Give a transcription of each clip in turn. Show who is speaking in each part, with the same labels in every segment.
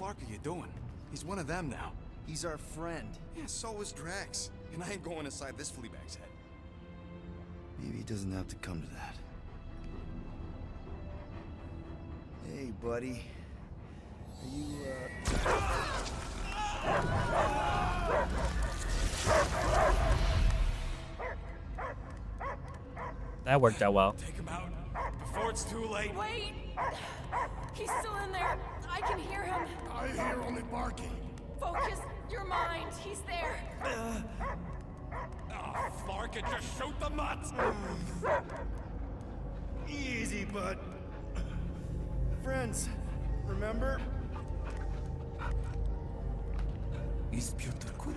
Speaker 1: Flark are you doing? He's one of them now.
Speaker 2: He's our friend.
Speaker 1: Yeah, so is Drax. And I ain't going inside this fleabag's head.
Speaker 2: Maybe it doesn't have to come to that. Hey, buddy. Are you,
Speaker 3: That worked out well.
Speaker 1: Take him out before it's too late.
Speaker 4: Wait! He's still in there. I can hear him.
Speaker 5: I hear only barking.
Speaker 4: Focus your mind. He's there.
Speaker 1: Oh, Flark, and just shoot the nuts!
Speaker 2: Easy, bud. Friends, remember?
Speaker 5: Is Peter Quill?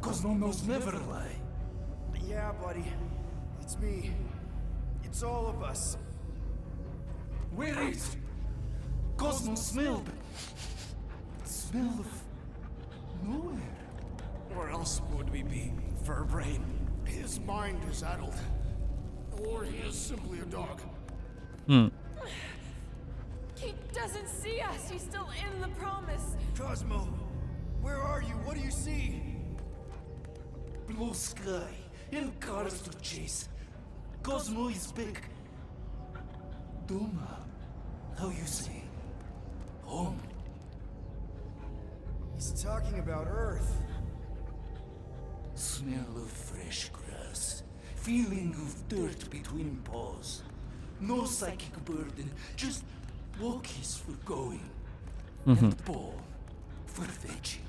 Speaker 5: Cosmo knows never lie.
Speaker 2: Yeah, buddy. It's me. It's all of us.
Speaker 5: Where is? Cosmo smelled. Smell of nowhere.
Speaker 1: Where else would we be, Furbrain?
Speaker 5: His mind is addled. Or he is simply a dog.
Speaker 4: He doesn't see us. He's still in the promise.
Speaker 2: Cosmo, where are you? What do you see?
Speaker 5: Blue sky and cars to chase. Cosmo is back. Doma, how you say? Home.
Speaker 2: He's talking about Earth.
Speaker 5: Smell of fresh grass. Feeling of dirt between paws. No psychic burden, just walkies for going. And ball for fetching.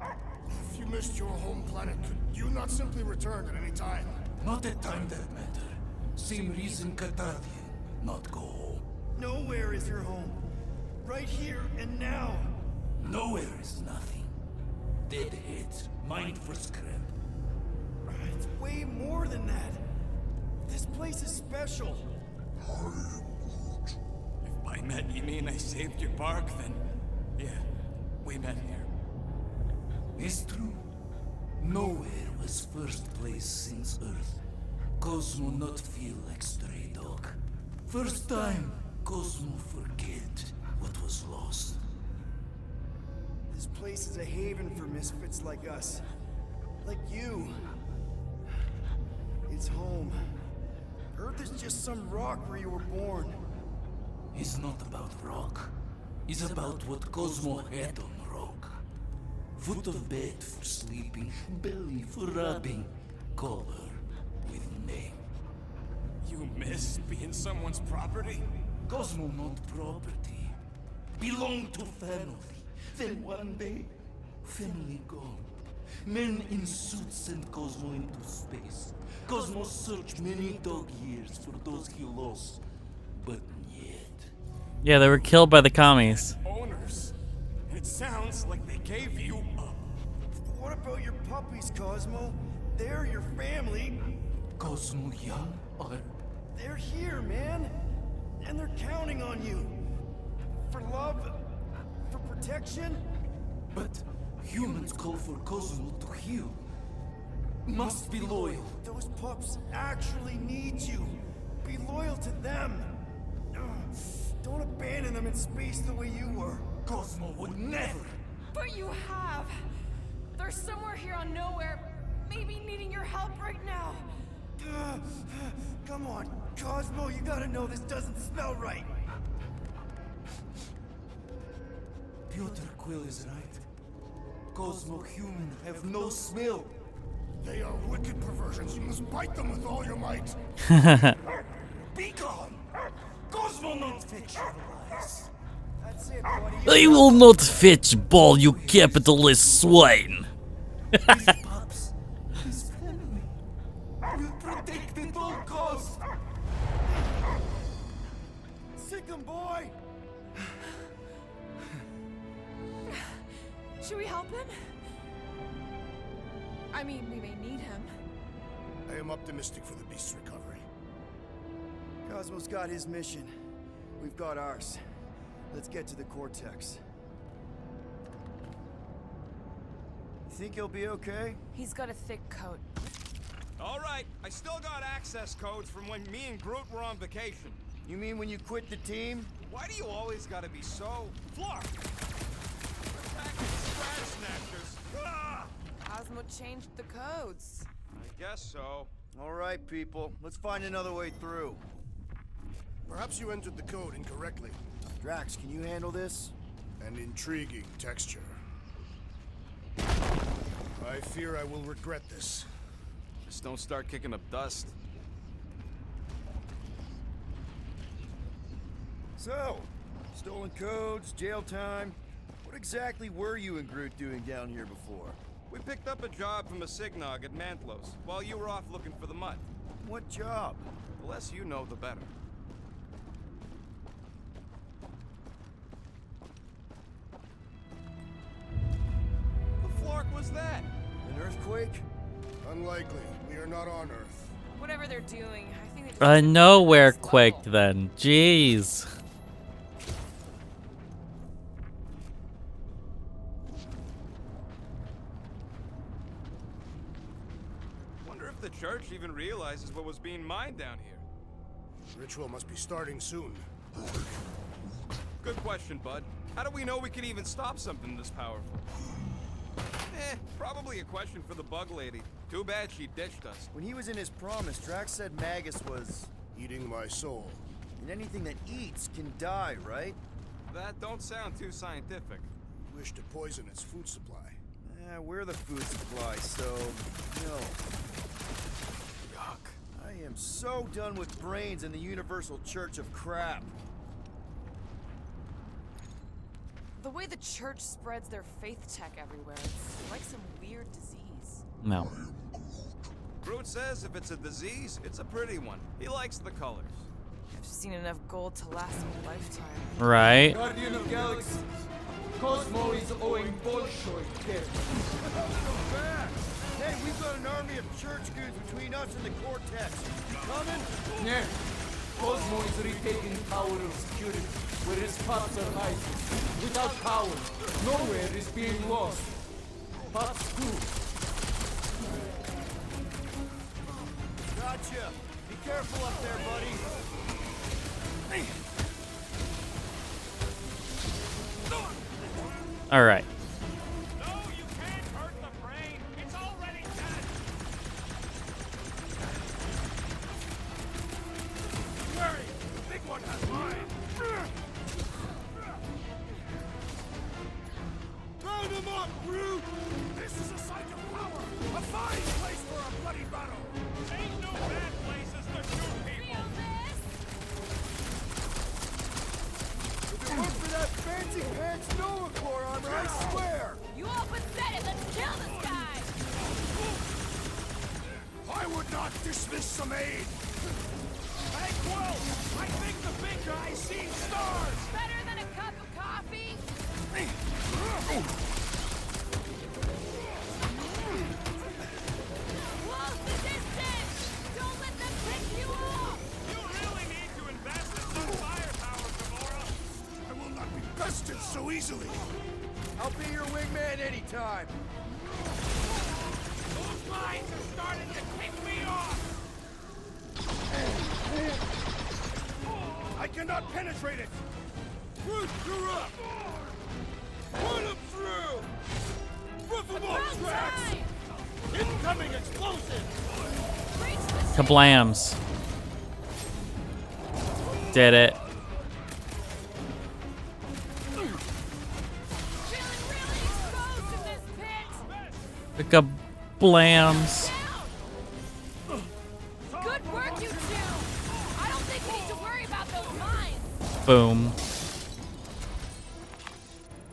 Speaker 5: If you missed your home planet, could you not simply return at any time? Not at time that matter. Same reason Katardian not go home.
Speaker 2: Nowhere is your home. Right here and now.
Speaker 5: Nowhere is nothing. Dead heads, mind for scrap.
Speaker 2: It's way more than that. This place is special.
Speaker 1: If by met you mean I saved your bark, then yeah, we met here.
Speaker 5: It's true. Nowhere was first place since Earth. Cosmo not feel like stray dog. First time, Cosmo forget what was lost.
Speaker 2: This place is a haven for misfits like us. Like you. It's home. Earth is just some rock where you were born.
Speaker 5: It's not about rock. It's about what Cosmo had on rock. Foot of bed for sleeping, belly for rubbing. Call her with name.
Speaker 1: You miss being someone's property?
Speaker 5: Cosmo not property. Belong to family. Then one day, family gone. Men in suits send Cosmo into space. Cosmo searched many dog years for those he lost. But yet...
Speaker 3: Yeah, they were killed by the commies.
Speaker 1: Owners. It sounds like they gave you up.
Speaker 2: What about your puppies, Cosmo? They're your family.
Speaker 5: Cosmo young or...
Speaker 2: They're here, man. And they're counting on you. For love, for protection.
Speaker 5: But humans call for Cosmo to heal. Must be loyal.
Speaker 2: Those pups actually need you. Be loyal to them. Don't abandon them in space the way you were.
Speaker 5: Cosmo would never.
Speaker 4: But you have. They're somewhere here on Nowhere, maybe needing your help right now.
Speaker 2: Come on, Cosmo, you gotta know this doesn't smell right.
Speaker 5: Peter Quill is right. Cosmo human have no smell. They are wicked perversions. You must bite them with all your might. Be gone! Cosmo not fetch your lies.
Speaker 2: That's it, buddy.
Speaker 3: I will not fetch ball, you capitalist swine.
Speaker 5: His pups, his family, will protect at all costs.
Speaker 2: Sick 'em, boy!
Speaker 4: Should we help him? I mean, we may need him.
Speaker 5: I am optimistic for the beast's recovery.
Speaker 2: Cosmo's got his mission. We've got ours. Let's get to the Cortex. You think he'll be okay?
Speaker 4: He's got a thick coat.
Speaker 1: All right, I still got access codes from when me and Groot were on vacation.
Speaker 2: You mean when you quit the team?
Speaker 1: Why do you always gotta be so... Flark! snatchers.
Speaker 4: Osmo changed the codes.
Speaker 1: I guess so.
Speaker 2: All right, people. Let's find another way through.
Speaker 6: Perhaps you entered the code incorrectly.
Speaker 2: Drax, can you handle this?
Speaker 6: An intriguing texture. I fear I will regret this.
Speaker 1: Just don't start kicking up dust.
Speaker 2: So, stolen codes, jail time. What exactly were you and Groot doing down here before?
Speaker 1: We picked up a job from a Signog at Mantlos while you were off looking for the mud.
Speaker 2: What job?
Speaker 1: The less you know, the better. The Flark was that?
Speaker 2: An earthquake?
Speaker 6: Unlikely. We are not on Earth.
Speaker 4: Whatever they're doing, I think they just
Speaker 3: A nowhere
Speaker 4: next
Speaker 3: quake
Speaker 4: level.
Speaker 3: then. Jeez.
Speaker 1: Wonder if the church even realizes what was being mined down here.
Speaker 6: Ritual must be starting soon.
Speaker 1: Good question, bud. How do we know we can even stop something this powerful? Probably a question for the bug lady. Too bad she ditched us.
Speaker 2: When he was in his promise, Drax said Magus was...
Speaker 6: Eating my soul.
Speaker 2: And anything that eats can die, right?
Speaker 1: That don't sound too scientific.
Speaker 6: Wish to poison its food supply.
Speaker 2: We're the food supply, so... No.
Speaker 1: Yuck.
Speaker 2: I am so done with brains and the Universal Church of Crap.
Speaker 4: The way the church spreads their faith tech everywhere, it's like some weird disease.
Speaker 3: No.
Speaker 1: Groot says if it's a disease, it's a pretty one. He likes the colors.
Speaker 4: I've seen enough gold to last me a lifetime.
Speaker 3: Right?
Speaker 7: Guardian of Galaxies, Cosmo is owing Bolshoi debt.
Speaker 2: Hey, we've got an army of church goons between us and the Cortex. Coming?
Speaker 7: Yeah, Cosmo is retaking power of security, where his pops are hiding. Without power, nowhere is being lost. Pops too.
Speaker 2: Gotcha. Be careful up there, buddy.
Speaker 3: All right.
Speaker 1: No, you can't hurt the brain. It's already dead. Hurry! The big one has mine.
Speaker 2: Round him up, Groot!
Speaker 1: This is a site of power. A fine place for a bloody battle. Ain't no bad places to shoot people.
Speaker 2: If it weren't for that fancy pants Nova Corps armor, I swear!
Speaker 4: You open set it, let's kill this guy!
Speaker 6: I would not dismiss some aid.
Speaker 1: Hey, Quill! I think the big guy's seen stars.
Speaker 4: Better than a cup of coffee? Close the distance! Don't let them pick you off!
Speaker 1: You really need to invest in some firepower, Gamora.
Speaker 6: I will not be bested so easily.
Speaker 2: I'll be your wingman anytime.
Speaker 1: Those mines are starting to kick me off.
Speaker 6: I cannot penetrate it.
Speaker 2: Groot, you're up! Put him through! Roof him off, Drax!
Speaker 4: Outside!
Speaker 2: Incoming explosive!
Speaker 4: Reach the
Speaker 3: Kablams. Did it.
Speaker 4: feeling really exposed in this pit!
Speaker 3: The kablams.
Speaker 4: Good work, you two! I don't think we need to worry about those mines!
Speaker 3: Boom.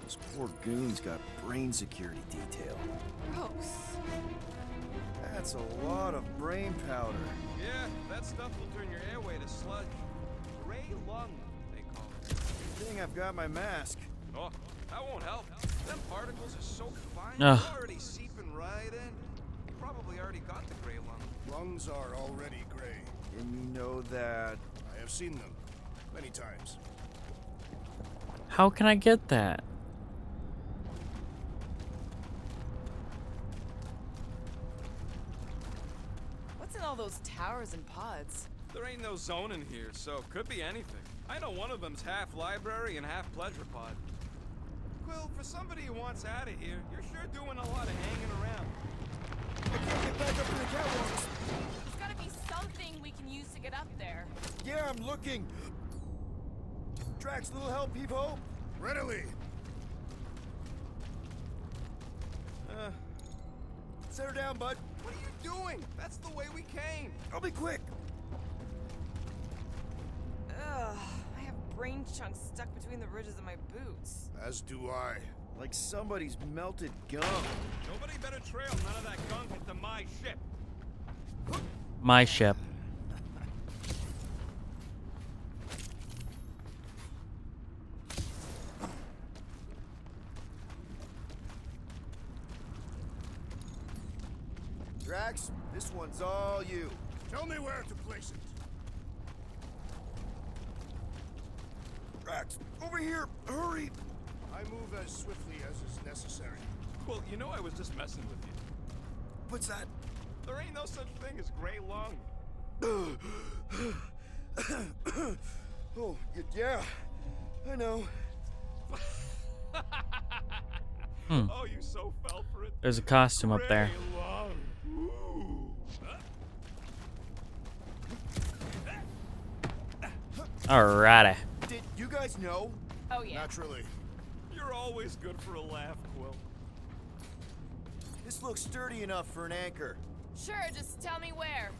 Speaker 2: Those poor goons got brain security detail.
Speaker 4: Gross.
Speaker 2: That's a lot of brain powder.
Speaker 1: Yeah, that stuff will turn your airway to sludge. Gray lung, they call it.
Speaker 2: Good thing I've got my mask.
Speaker 1: Oh, that won't help. Them particles are so fine,
Speaker 3: Ugh.
Speaker 1: they're already seeping right in. You probably already got the gray lung.
Speaker 6: Lungs are already gray.
Speaker 2: And you know that...
Speaker 6: I have seen them many times.
Speaker 3: How can I get that?
Speaker 4: What's in all those towers and pods?
Speaker 1: There ain't no zone in here, so could be anything. I know one of them's half library and half pleasure pod. Quill, for somebody who wants out of here, you're sure doing a lot of hanging around.
Speaker 2: I can't get back up to the catwalks.
Speaker 4: There's gotta be something we can use to get up there.
Speaker 2: Yeah, I'm looking. Drax, little help, Heave-Ho?
Speaker 6: Readily.
Speaker 2: Set her down, bud.
Speaker 1: What are you doing? That's the way we came.
Speaker 2: I'll be quick.
Speaker 4: Ugh, I have brain chunks stuck between the ridges of my boots.
Speaker 6: As do I.
Speaker 2: Like somebody's melted gum.
Speaker 1: Nobody better trail none of that gunk into my ship.
Speaker 3: My ship.
Speaker 2: Drax, this one's all you.
Speaker 6: Tell me where to place it.
Speaker 2: Drax, over here, hurry.
Speaker 6: I move as swiftly as is necessary.
Speaker 1: Well, you know I was just messing with you.
Speaker 2: What's that?
Speaker 1: There ain't no such thing as gray lung.
Speaker 2: Oh, yeah, I know.
Speaker 1: Oh, you so fell for it.
Speaker 3: There's a costume up there.
Speaker 1: Gray lung. Ooh.
Speaker 3: Alrighty.
Speaker 2: Did you guys know?
Speaker 4: Oh yeah.
Speaker 6: Naturally.
Speaker 1: You're always good for a laugh, Quill.
Speaker 2: This looks sturdy enough for an anchor.
Speaker 4: Sure, just tell me where.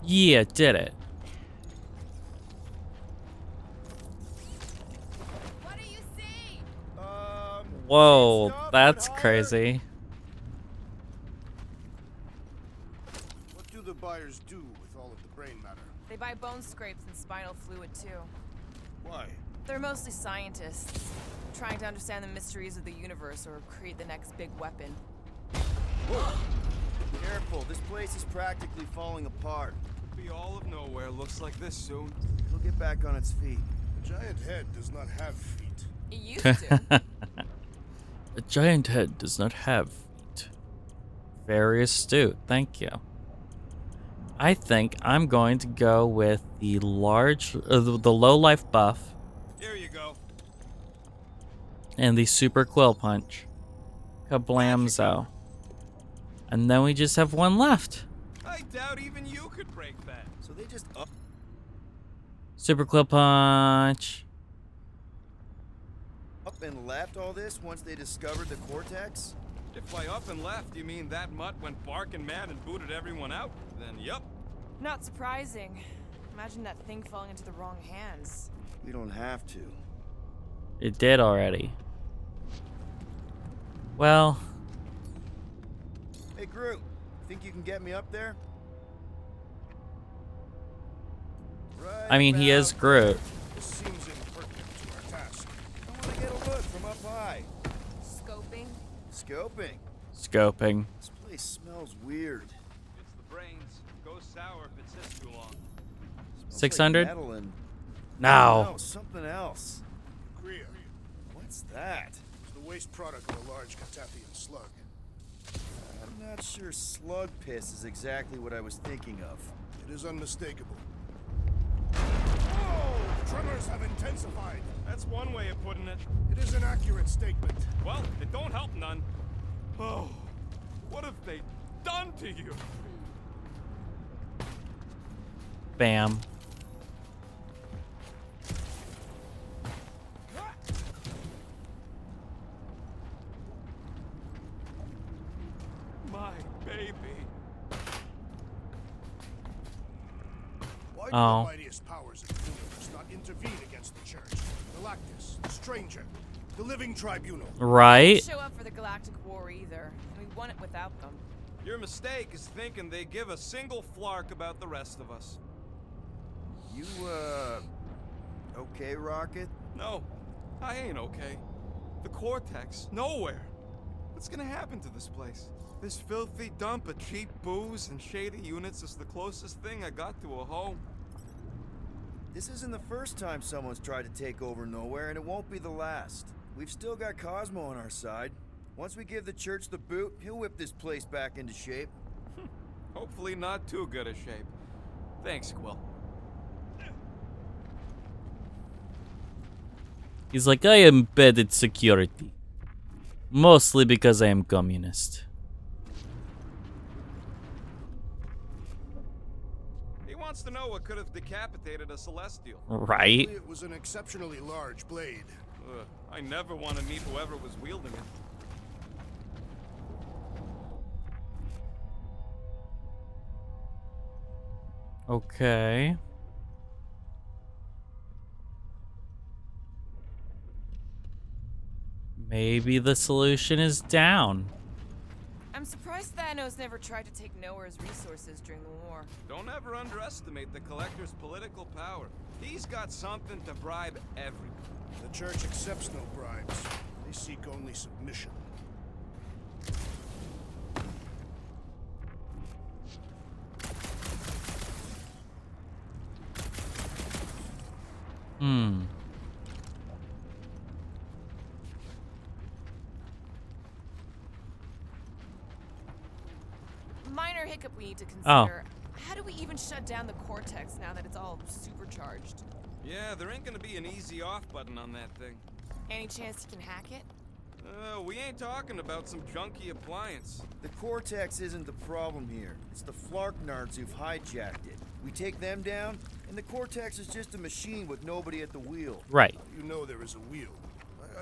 Speaker 3: Yeah, did it.
Speaker 4: What do you see?
Speaker 3: Whoa,
Speaker 2: Stop,
Speaker 3: that's
Speaker 2: but higher.
Speaker 3: crazy.
Speaker 6: What do the buyers do with all of the brain matter?
Speaker 4: They buy bone scrapes and spinal fluid too.
Speaker 6: Why?
Speaker 4: They're mostly scientists, trying to understand the mysteries of the universe or create the next big weapon.
Speaker 2: Careful, this place is practically falling apart.
Speaker 1: Be all of nowhere looks like this soon.
Speaker 2: It'll get back on its feet.
Speaker 6: The giant head does not have feet.
Speaker 4: It used to.
Speaker 3: A giant head does not have feet. Very astute, thank you. I think I'm going to go with the the low life buff
Speaker 1: Here you go.
Speaker 3: and the super quill punch. Kablamzo. And then we just have one left.
Speaker 1: I doubt even you could break that.
Speaker 2: So they just up.
Speaker 3: Super quill punch.
Speaker 2: Up and left all this once they discovered the cortex?
Speaker 1: If by up and left you mean that mutt went barking mad and booted everyone out, then yup.
Speaker 4: Not surprising. Imagine that thing falling into the wrong hands.
Speaker 2: We don't have to.
Speaker 3: It did already. Well,
Speaker 2: Hey, Groot, think you can get me up there? Right
Speaker 3: I mean, he is
Speaker 2: about-
Speaker 3: Groot.
Speaker 6: This seems impertinent to our task.
Speaker 2: I want to get a look from up high.
Speaker 4: Scoping?
Speaker 2: Scoping.
Speaker 3: Scoping.
Speaker 2: This place smells weird.
Speaker 1: It's the brains. Goes sour if it sits too long.
Speaker 2: Smells
Speaker 3: 600?
Speaker 2: Like metal and...
Speaker 3: No.
Speaker 2: No, something else.
Speaker 6: Greer.
Speaker 2: What's that?
Speaker 6: It's the waste product of a large Catathian slug.
Speaker 2: I'm not sure slug piss is exactly what I was thinking of.
Speaker 6: It is unmistakable. Whoa! Tremors have intensified.
Speaker 1: That's one way of putting it.
Speaker 6: It is an accurate statement.
Speaker 1: Well, it don't help none. Oh, what have they done to you?
Speaker 3: Bam.
Speaker 1: My baby.
Speaker 6: Why do
Speaker 3: Oh.
Speaker 6: the mightiest powers of the universe not intervene against the Church? Galactus, the Stranger, the Living Tribunal.
Speaker 3: Right?
Speaker 4: Show up for the Galactic War either. We won it without them.
Speaker 1: Your mistake is thinking they give a single flark about the rest of us.
Speaker 2: You, okay, Rocket?
Speaker 1: No, I ain't okay. The Cortex, nowhere. What's gonna happen to this place? This filthy dump of cheap booze and shady units is the closest thing I got to a home.
Speaker 2: This isn't the first time someone's tried to take over Nowhere, and it won't be the last. We've still got Cosmo on our side. Once we give the Church the boot, he'll whip this place back into shape.
Speaker 1: Hopefully not too good a shape. Thanks, Quill.
Speaker 3: He's like, I embedded security. Mostly because I am communist.
Speaker 1: He wants to know what could have decapitated a Celestial.
Speaker 3: Right?
Speaker 6: It was an exceptionally large blade.
Speaker 1: I never want to meet whoever was wielding it.
Speaker 3: Okay. Maybe the solution is down.
Speaker 4: I'm surprised Thanos never tried to take Nowhere's resources during the war.
Speaker 1: Don't ever underestimate the Collector's political power. He's got something to bribe everyone.
Speaker 6: The church accepts no bribes. They seek only submission.
Speaker 3: Hmm.
Speaker 4: Minor hiccup we need to
Speaker 3: Oh.
Speaker 4: consider. How do we even shut down the Cortex now that it's all supercharged?
Speaker 1: Yeah, there ain't gonna be an easy off button on that thing.
Speaker 4: Any chance you can hack it?
Speaker 1: We ain't talking about some junky appliance.
Speaker 2: The Cortex isn't the problem here. It's the Flarknards who've hijacked it. We take them down, and the Cortex is just a machine with nobody at the wheel.
Speaker 3: Right.
Speaker 6: You know there is a wheel.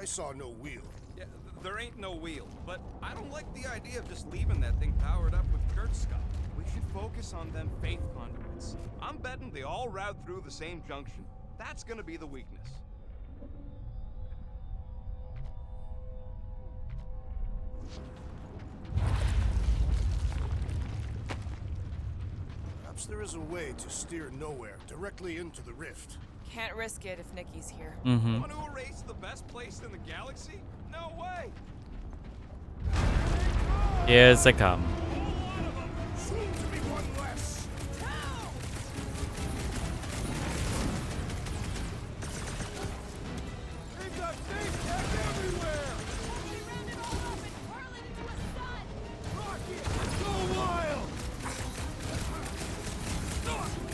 Speaker 6: I saw no wheel.
Speaker 1: Yeah, there ain't no wheel, but I don't like the idea of just leaving that thing powered up with church stuff. We should focus on them faith conduits. I'm betting they all route through the same junction. That's gonna be the weakness.
Speaker 6: Perhaps there is a way to steer Nowhere directly into the rift.
Speaker 4: Can't risk it if Nikki's here.
Speaker 3: Mm-hmm.
Speaker 1: Want to erase the best place in the galaxy? No way!
Speaker 3: Here's they come.
Speaker 6: Soon to be one less.
Speaker 1: They've got faith tech everywhere! Go wild!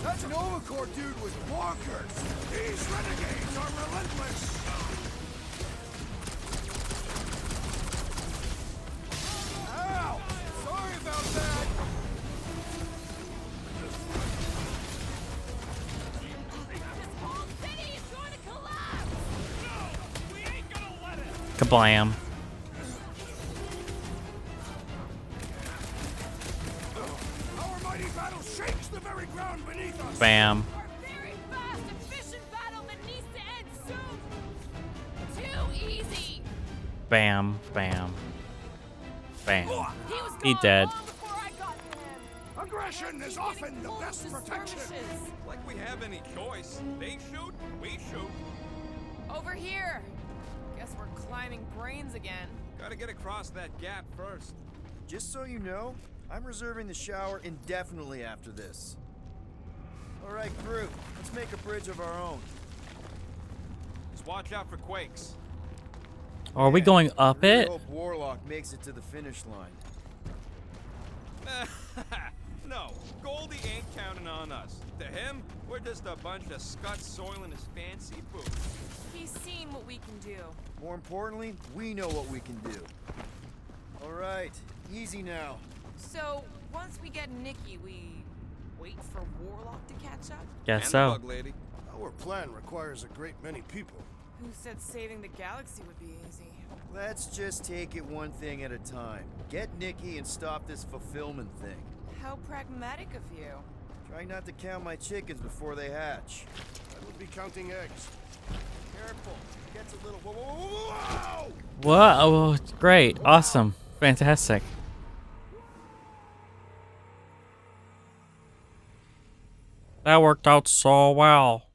Speaker 6: That Novacore dude was bonkers. These renegades are relentless. Ow! Sorry about that.
Speaker 3: Kablam.
Speaker 6: Our mighty battle shakes the very ground beneath us.
Speaker 3: Bam.
Speaker 4: Our very fast, efficient battle that needs to end soon. Too easy.
Speaker 3: Bam. Bam. Bam.
Speaker 4: He was
Speaker 3: He
Speaker 4: gone
Speaker 3: dead.
Speaker 4: long before I got to him.
Speaker 6: Aggression is often the best protection.
Speaker 4: Skirmishes.
Speaker 1: Like we have any choice. They shoot, we shoot.
Speaker 4: Over here. Guess we're climbing brains again.
Speaker 1: Gotta get across that gap first.
Speaker 2: Just so you know, I'm reserving the shower indefinitely after this. All right, Groot, let's make a bridge of our own.
Speaker 1: Just watch out for quakes.
Speaker 3: Are we going up
Speaker 2: I really
Speaker 3: it?
Speaker 2: hope Warlock makes it to the finish line.
Speaker 1: No, Goldie ain't counting on us. To him, we're just a bunch of scuts soiling his fancy boots.
Speaker 4: He's seen what we can do.
Speaker 2: More importantly, we know what we can do. All right, easy now.
Speaker 4: So, once we get Nikki, we wait for Warlock to catch up?
Speaker 3: Guess
Speaker 1: And
Speaker 3: so.
Speaker 1: the bug lady.
Speaker 6: Our plan requires a great many people.
Speaker 4: Who said saving the galaxy would be easy?
Speaker 2: Let's just take it one thing at a time. Get Nikki and stop this fulfillment thing.
Speaker 4: How pragmatic of you.
Speaker 2: Try not to count my chickens before they hatch.
Speaker 6: I would be counting eggs.
Speaker 2: Careful, it gets a little. Whoa, whoa, whoa, whoa!
Speaker 3: What? Oh, great. Awesome. Fantastic. That worked out so well.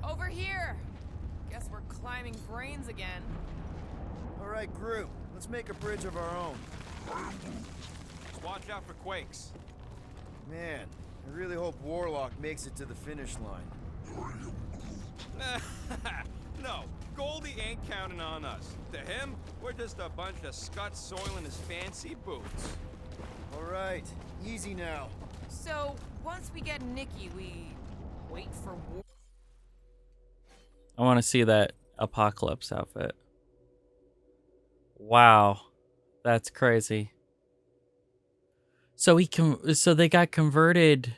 Speaker 4: Over here. Guess we're climbing brains again.
Speaker 2: All right, Groot, let's make a bridge of our own.
Speaker 1: Just watch out for quakes.
Speaker 2: Man, I really hope Warlock makes it to the finish line.
Speaker 1: No, Goldie ain't counting on us. To him, we're just a bunch of scuts soiling his fancy boots.
Speaker 2: All right, easy now.
Speaker 4: So, once we get Nikki, we wait for war.
Speaker 3: I want to see that Apocalypse outfit. Wow, that's crazy. So they got converted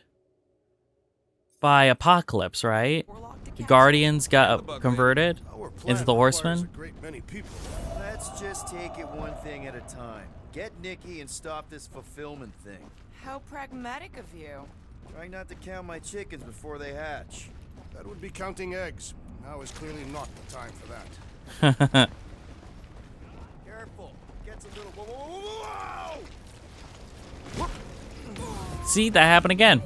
Speaker 3: by Apocalypse, right?
Speaker 4: Warlock to
Speaker 3: The
Speaker 4: catch
Speaker 3: Guardians
Speaker 1: Yeah, the
Speaker 3: got
Speaker 1: bug
Speaker 3: converted
Speaker 6: Our plan
Speaker 3: into the
Speaker 6: requires
Speaker 3: Horsemen.
Speaker 6: a great many people.
Speaker 2: Let's just take it one thing at a time. Get Nikki and stop this fulfillment thing.
Speaker 4: up. How pragmatic of you.
Speaker 2: Try not to count my chickens before they hatch.
Speaker 6: That would be counting eggs. Now is clearly not the time for that.
Speaker 2: Careful. Gets a little. Whoa, whoa, whoa!
Speaker 3: See, that happened again.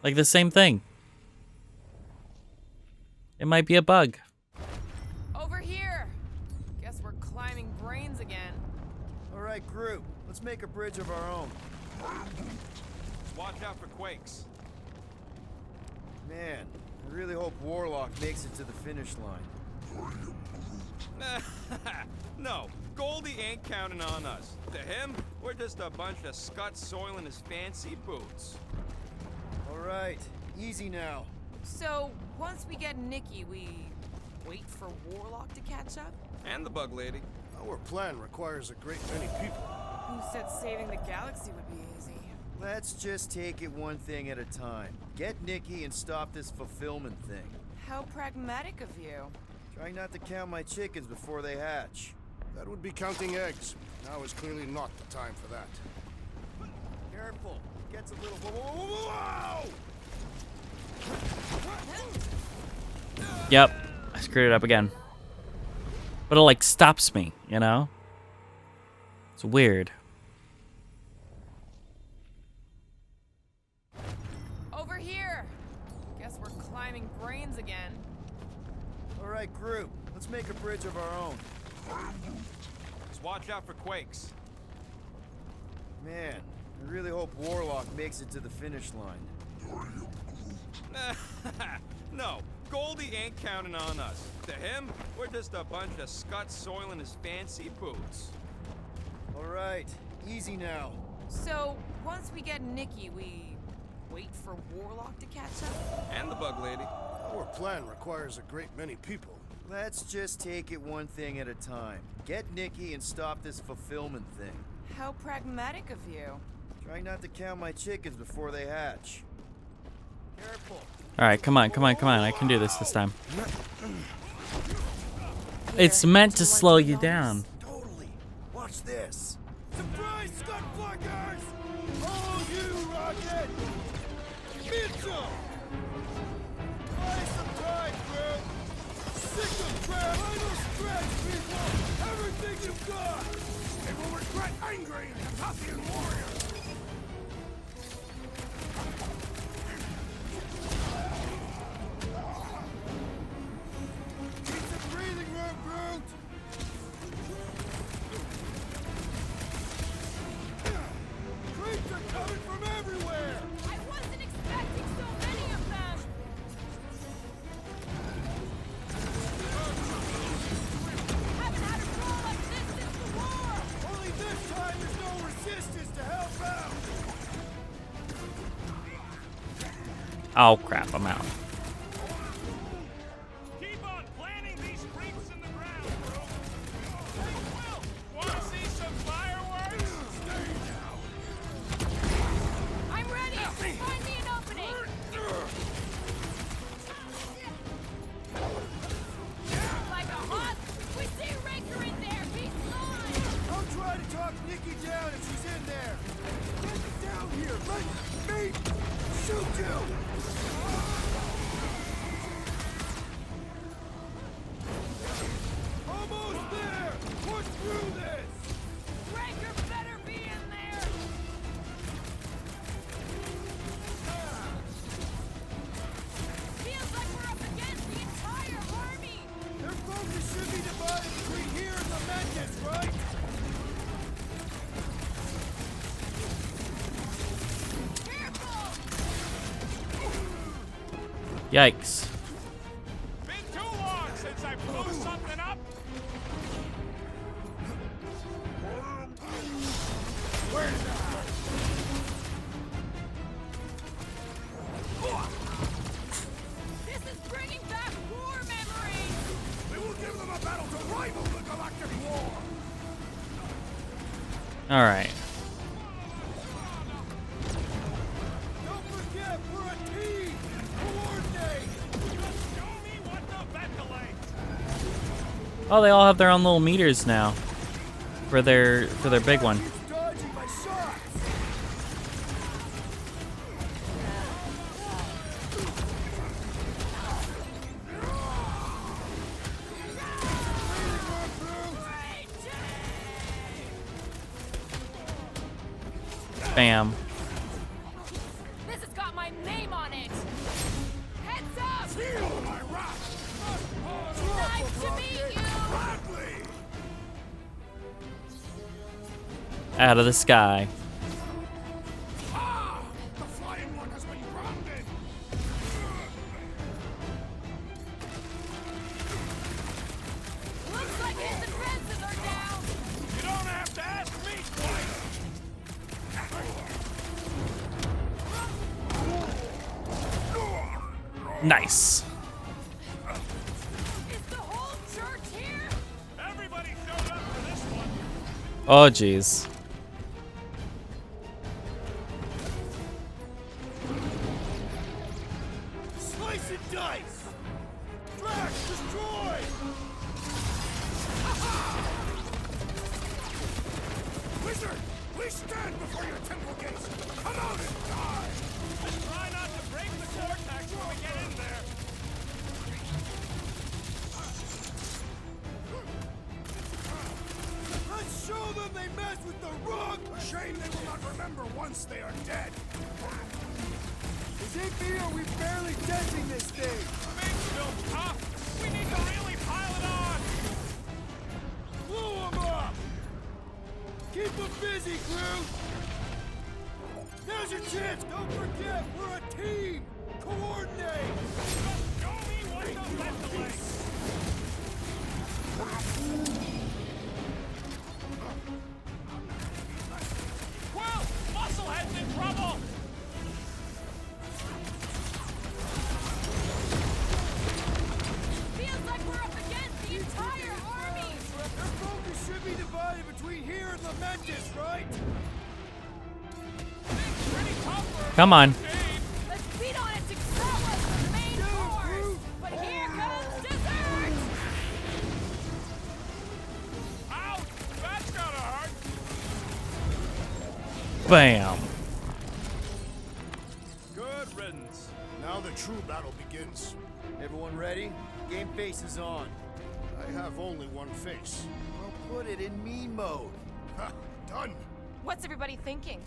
Speaker 3: Like the same thing. It might be a bug.
Speaker 4: Over here. Guess we're climbing brains again.
Speaker 2: All right, group. Let's make a bridge of our own.
Speaker 1: Watch out for quakes.
Speaker 2: Man, I really hope Warlock makes it to the finish line.
Speaker 1: No, Goldie ain't counting on us. To him, we're just a bunch of scuts soiling his fancy boots.
Speaker 2: All right, easy now.
Speaker 4: So, once we get Nikki, we wait for Warlock to catch up?
Speaker 1: And the bug lady.
Speaker 6: Our plan requires a great many people.
Speaker 4: Who said saving the galaxy would be easy?
Speaker 2: Let's just take it one thing at a time. Get Nikki and stop this fulfillment thing.
Speaker 4: How pragmatic of you.
Speaker 2: Try not to count my chickens before they hatch.
Speaker 6: That would be counting eggs. Now is clearly not the time for that.
Speaker 2: Careful. Gets a little. Whoa, whoa, whoa!
Speaker 3: Yep, I screwed it up again. But it like stops me, you know? It's weird.
Speaker 4: Over here. Guess we're climbing brains again.
Speaker 2: All right, group. Let's make a bridge of our own.
Speaker 1: Just watch out for quakes.
Speaker 2: Man, I really hope Warlock makes it to the finish line.
Speaker 1: No, Goldie ain't counting on us. To him, we're just a bunch of scuts soiling his fancy boots.
Speaker 2: All right, easy now.
Speaker 4: So, once we get Nikki, we wait for Warlock to catch up?
Speaker 1: And the bug lady.
Speaker 6: Our plan requires a great many people.
Speaker 2: Let's just take it one thing at a time. Get Nikki and stop this fulfillment thing.
Speaker 4: How pragmatic of you.
Speaker 2: Try not to count my chickens before they hatch. Careful.
Speaker 3: Alright, come on, come on, come on. I can do this time. It's meant to slow you down.
Speaker 2: Totally. Watch this. Surprise, Scott Flaggers! Oh, you rocket! Mitchell! Buy some time, bro. Sick of crap. Final stretch, people. Everything you've got.
Speaker 6: They will regret angering the Tathian warrior.
Speaker 2: Need some breathing room, Groot. Creeps are coming from everywhere.
Speaker 4: I wasn't expecting so many of them! Haven't had a roll like this since the war!
Speaker 2: Only this time there's no resistance to help out.
Speaker 3: Oh crap, I'm out.
Speaker 1: Keep on planting these freaks in the ground, bro. Hey, Will, wanna see some fireworks?
Speaker 4: I'm ready! Find me an opening! Like a hawk! We see Raker in there! He's mine!
Speaker 2: Don't try to talk Nikki down if she's in there. Get down here. Let me shoot you. Almost there. Push through this.
Speaker 4: Raker better be in there! Feels like we're up against the entire army!
Speaker 2: Their focus should be divided between here and the Mantis, right?
Speaker 4: Careful!
Speaker 3: Yikes.
Speaker 1: Been too long since I blew something up.
Speaker 3: All right.
Speaker 6: Don't forget, we're a team! Coordinate! Show me what the ventilates!
Speaker 3: Oh, they all have their own little meters now for their big one.
Speaker 6: Keeps dodging my shots!
Speaker 3: Bam.
Speaker 4: This has got my name on it! Heads up!
Speaker 6: Feel my wrath!
Speaker 4: Nice to meet you!
Speaker 6: Bradley!
Speaker 3: Out of the sky.
Speaker 6: Ah! The flying one has been grounded!
Speaker 4: Looks like his defenses are down!
Speaker 6: You don't have to ask me twice!
Speaker 3: Nice.
Speaker 4: Is the whole church here?
Speaker 6: Everybody showed up for this one!
Speaker 3: Oh, jeez.
Speaker 6: Slice and dice! Trash, destroy! Wizard, please stand before your temple gates! Come out and die! Just try not to break the vortex when we get in there! Let's show them they mess with the wrong! A shame they will not remember once they are dead! Is it me or are we barely denting this thing? Makes Phil tough! We need to really pile it on! Blow them up! Keep them busy, crew! Now's your chance! Don't forget, we're a team! Coordinate! Just show me what the ventilates! Quill! Musclehead's in trouble!
Speaker 4: Feels like we're up against the entire army!
Speaker 6: Their focus should be divided between here and Lamentis, right? Pretty tough for
Speaker 3: Come on.
Speaker 4: Let's beat on it to grow us the main course! But here comes dessert!
Speaker 6: Ouch! That's gotta hurt!
Speaker 3: Bam.
Speaker 6: Good riddance. Now the true battle begins.
Speaker 2: Everyone ready? Game face is on.
Speaker 6: I have only one face.
Speaker 2: Well, put it in me mode.
Speaker 6: Ha! Done!
Speaker 4: What's everybody thinking?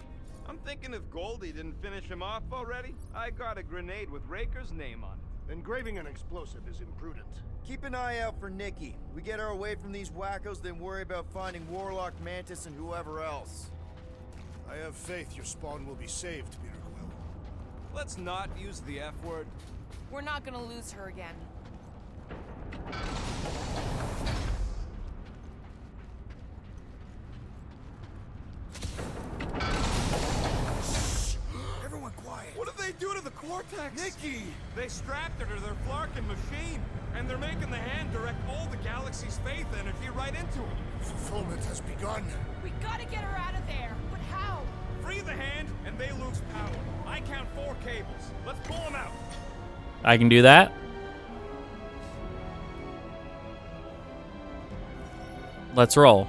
Speaker 1: I'm thinking if Goldie didn't finish him off already, I got a grenade with Raker's name on it.
Speaker 6: Engraving an explosive is imprudent.
Speaker 2: Keep an eye out for Nikki. We get her away from these wackos, then worry about finding Warlock, Mantis, and whoever else.
Speaker 6: I have faith your spawn will be saved, Peter Quill.
Speaker 1: Let's not use the F word.
Speaker 4: We're not gonna lose her again.
Speaker 6: Everyone quiet!
Speaker 1: What did they do to the Cortex?
Speaker 6: Nikki!
Speaker 1: They strapped her to their Flarkin machine, and they're making the hand direct all the galaxy's faith energy right into it.
Speaker 6: Fulfillment has begun.
Speaker 4: We gotta get her out of there! But how?
Speaker 1: Free the hand, and they lose power. I count 4 cables. Let's pull them out.
Speaker 3: I can do that. Let's roll.